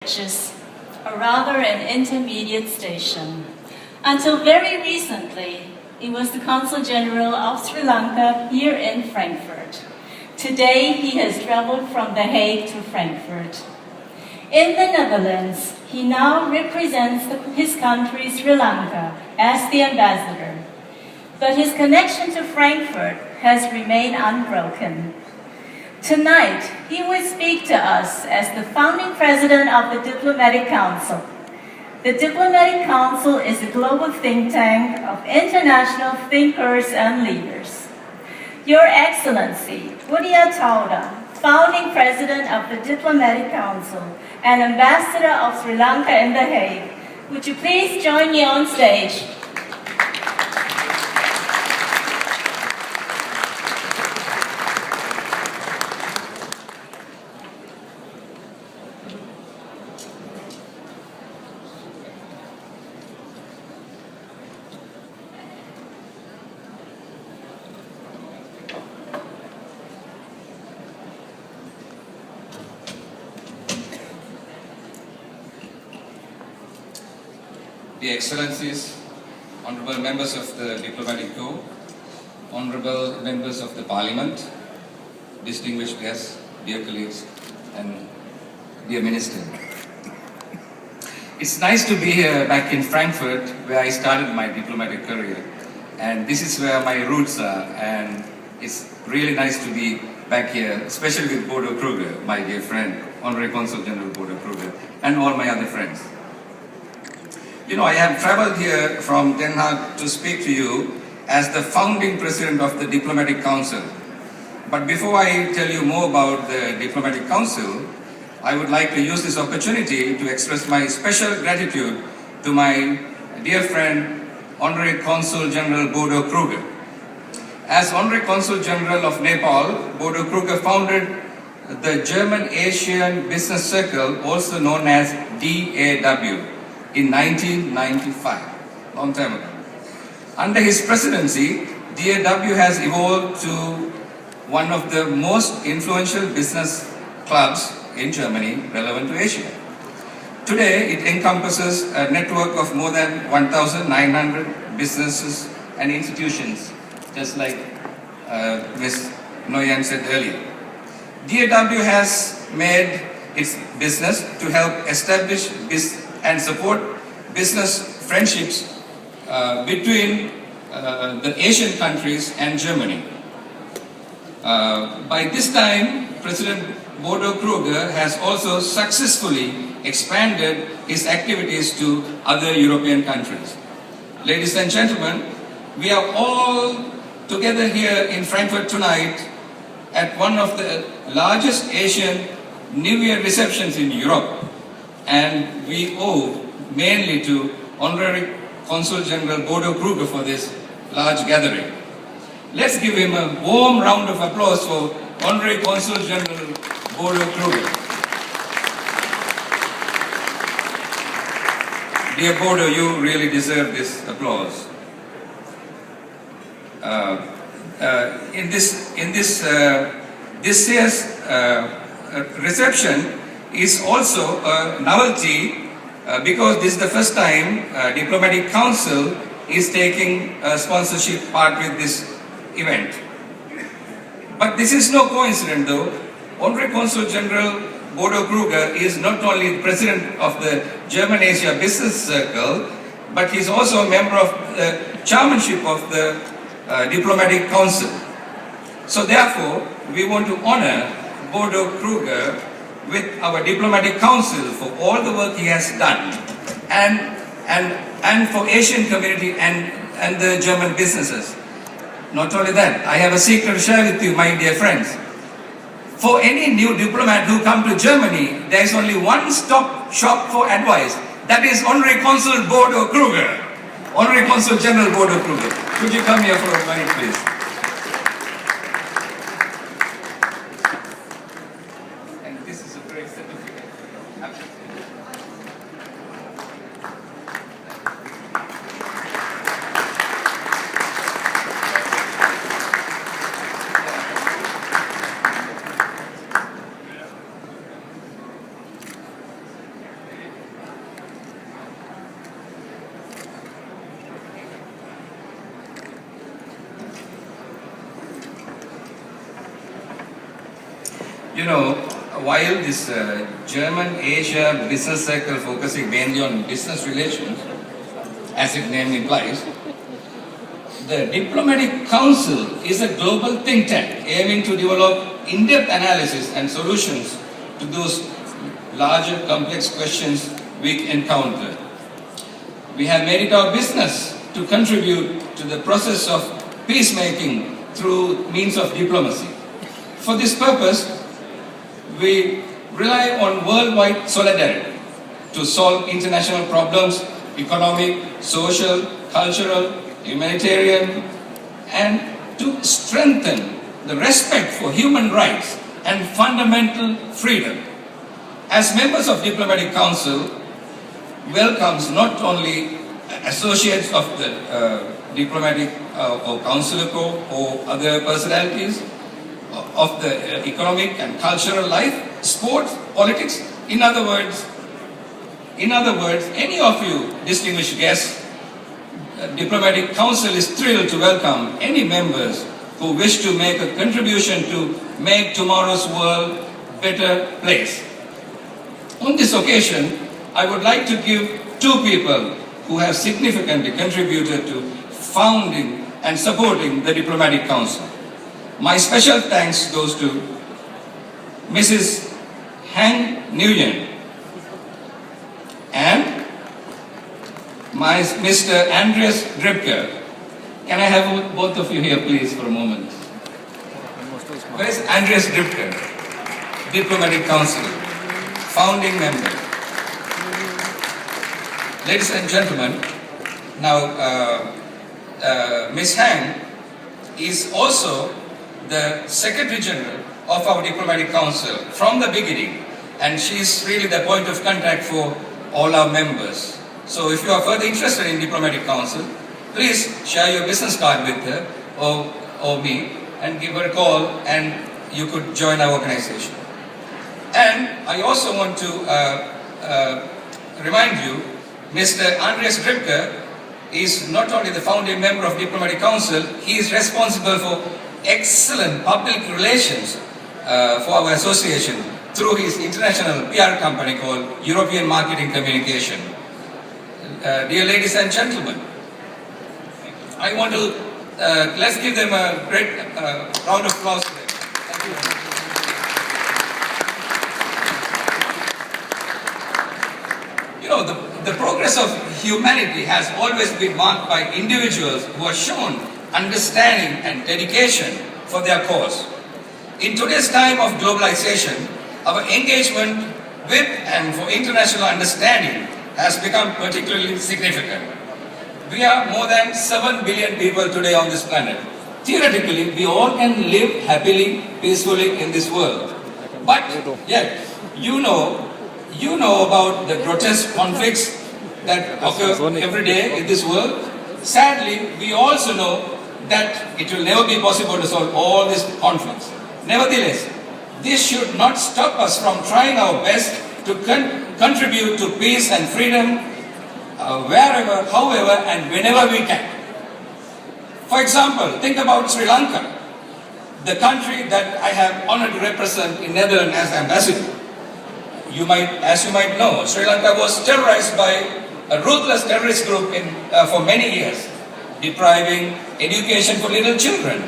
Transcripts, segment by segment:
or rather an intermediate station. Until very recently, he was the Consul General of Sri Lanka here in Frankfurt. Today, he has traveled from The Hague to Frankfurt. In the Netherlands, he now represents his country, Sri Lanka, as the ambassador. But his connection to Frankfurt has remained unbroken. Tonight, he will speak to us as the founding president of the Diplomatic Council. The Diplomatic Council is a global think tank of international thinkers and leaders. Your Excellency, Buddhi Athauda, founding president of the Diplomatic Council and ambassador of Sri Lanka in The Hague, would you please join me on stage? Dear Excellencies, Honourable Members of the Diplomatic Corps, Honourable Members of the Parliament, distinguished guests, dear colleagues, and dear Minister. It's nice to be here back in Frankfurt, where I started my diplomatic career. And this is where my roots are, and it's really nice to be back here, especially with Bodo Kruger, my dear friend, Honorary Consul General Bodo Kruger, and all my other friends. You know, I have traveled here from Den Haag to speak to you as the founding president of the Diplomatic Council. But before I tell you more about the Diplomatic Council, I would like to use this opportunity to express my special gratitude to my dear friend, Honorary Consul General Bodo Kruger. As Honorary Consul General of Nepal, Bodo Kruger founded the German Asian Business Circle, also known as DAW, in 1995, long time ago. Under his presidency, DAW has evolved to one of the most influential business clubs in Germany relevant to Asia. Today, it encompasses a network of more than 1,900 businesses and institutions, just like Ms. Noyan said earlier. DAW has made its business to help establish and support business friendships between the Asian countries and Germany. By this time, President Bodo Kruger has also successfully expanded his activities to other European countries. Ladies and gentlemen, we are all together here in Frankfurt tonight at one of the largest Asian New Year receptions in Europe. And we owe mainly to Honorary Consul General Bodo Kruger for this large gathering. Let's give him a warm round of applause for Honorary Consul General Bodo Kruger. Dear Bodo, you really deserve this applause. This year's reception is also a novelty because this is the first time Diplomatic Council is taking a sponsorship part with this event. But this is no coincidence though. Honorary Consul General Bodo Kruger is not only the president of the German Asia Business Circle, but he's also a member of the chairmanship of the Diplomatic Council. So therefore, we want to honor Bodo Kruger with our Diplomatic Council for all the work he has done and for Asian community and the German businesses. Not only that, I have a secret to share with you, my dear friends. For any new diplomat who come to Germany, there is only one stop shop for advice. That is Honorary Consul Bodo Kruger. Honorary Consul General Bodo Kruger. Could you come here for a minute, please? You know, while this German-Asia business circle focusing mainly on business relations, as its name implies, the Diplomatic Council is a global think tank aiming to develop in-depth analysis and solutions to those larger complex questions we encounter. We have made it our business to contribute to the process of peacemaking through means of diplomacy. For this purpose, we rely on worldwide solidarity to solve international problems, economic, social, cultural, humanitarian, and to strengthen the respect for human rights and fundamental freedom. As members of Diplomatic Council, welcomes not only associates of the diplomatic or consular corps or other personalities of the economic and cultural life, sports, politics. In other words, any of you distinguished guests, Diplomatic Council is thrilled to welcome any members who wish to make a contribution to make tomorrow's world a better place. On this occasion, I would like to give two people who have significantly contributed to founding and supporting the Diplomatic Council. My special thanks goes to Mrs. Han Nguyen and Mr. Andreas Dripker. Can I have both of you here please for a moment? Where is Andreas Dripker, Diplomatic Council, founding member. Ladies and gentlemen, now Ms. Han is also the Secretary General of our Diplomatic Council from the beginning, and she is really the point of contact for all our members. So if you are further interested in Diplomatic Council, please share your business card with her or me and give her a call and you could join our organization. And I also want to remind you, Mr. Andreas Dripker is not only the founding member of Diplomatic Council, he is responsible for excellent public relations for our association through his international PR company called European Marketing Communication. Dear ladies and gentlemen, I want to, let's give them a great round of applause. Thank you very much. You know, the progress of humanity has always been marked by individuals who have shown understanding and dedication for their cause. In today's time of globalization, our engagement with and for international understanding has become particularly significant. We are more than 7 billion people today on this planet. Theoretically, we all can live happily, peacefully in this world. But yet, you know about the grotesque conflicts that occur every day in this world. Sadly, we also know that it will never be possible to solve all these conflicts. Nevertheless, this should not stop us from trying our best to contribute to peace and freedom wherever, however, and whenever we can. For example, think about Sri Lanka, the country that I have honored to represent in Netherlands as ambassador. As you might know, Sri Lanka was terrorized by a ruthless terrorist group for many years, depriving education for little children,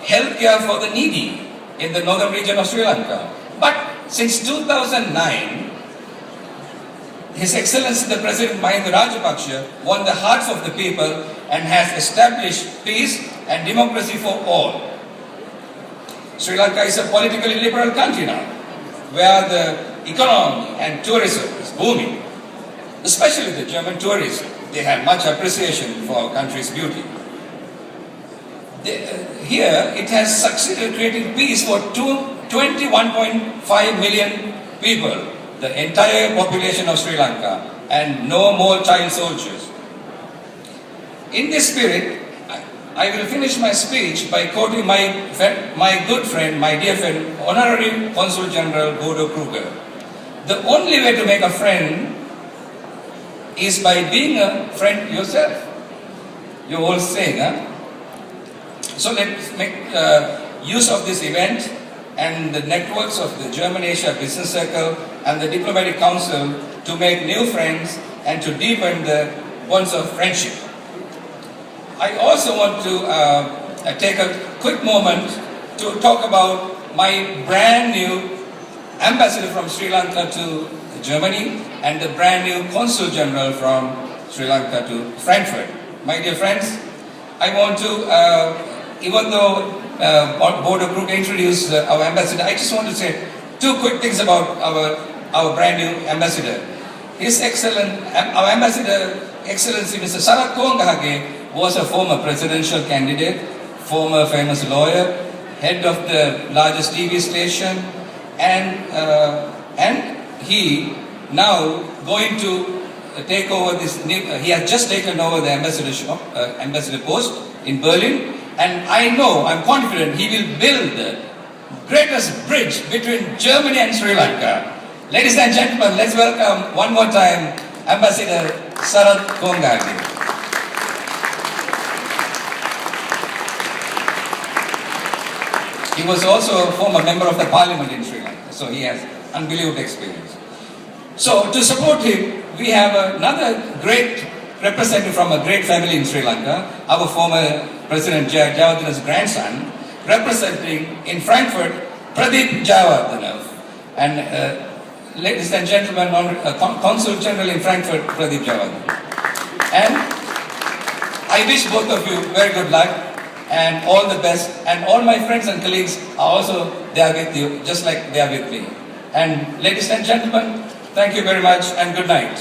healthcare for the needy in the northern region of Sri Lanka. But since 2009, His Excellency the President Mahinda Rajapaksa won the hearts of the people and has established peace and democracy for all. Sri Lanka is a politically liberal country now, where the economy and tourism is booming, especially the German tourists. They have much appreciation for our country's beauty. Here, it has succeeded creating peace for 21.5 million people, the entire population of Sri Lanka, and no more child soldiers. In this spirit, I will finish my speech by quoting my good friend, my dear friend, Honorary Consul General Bodo Kruger. The only way to make a friend is by being a friend yourself. You're all saying, huh? So let's make use of this event and the networks of the German-Asia Business Circle and the Diplomatic Council to make new friends and to deepen the bonds of friendship. I also want to take a quick moment to talk about my brand new ambassador from Sri Lanka to Germany and the brand new Consul General from Sri Lanka to Frankfurt. My dear friends, I want to, even though Board of Kruger introduced our ambassador, I just want to say two quick things about our brand new ambassador. Our ambassador, Excellency Mr. Sarat Kongahage, was a former presidential candidate, former famous lawyer, head of the largest TV station, and he now going to take over this new, he has just taken over the ambassador post in Berlin, and I'm confident he will build the greatest bridge between Germany and Sri Lanka. Ladies and gentlemen, let's welcome one more time Ambassador Sarat Kongahage. He was also a former member of the parliament in Sri Lanka, so he has unbelievable experience. So to support him, we have another great representative from a great family in Sri Lanka, our former President Jayawardena's grandson, representing in Frankfurt, Pradeep Jayawardena. And ladies and gentlemen, Consul General in Frankfurt, Pradeep Jayawardena. And I wish both of you very good luck and all the best. And all my friends and colleagues are also there with you, just like they are with me. And ladies and gentlemen, thank you very much and good night.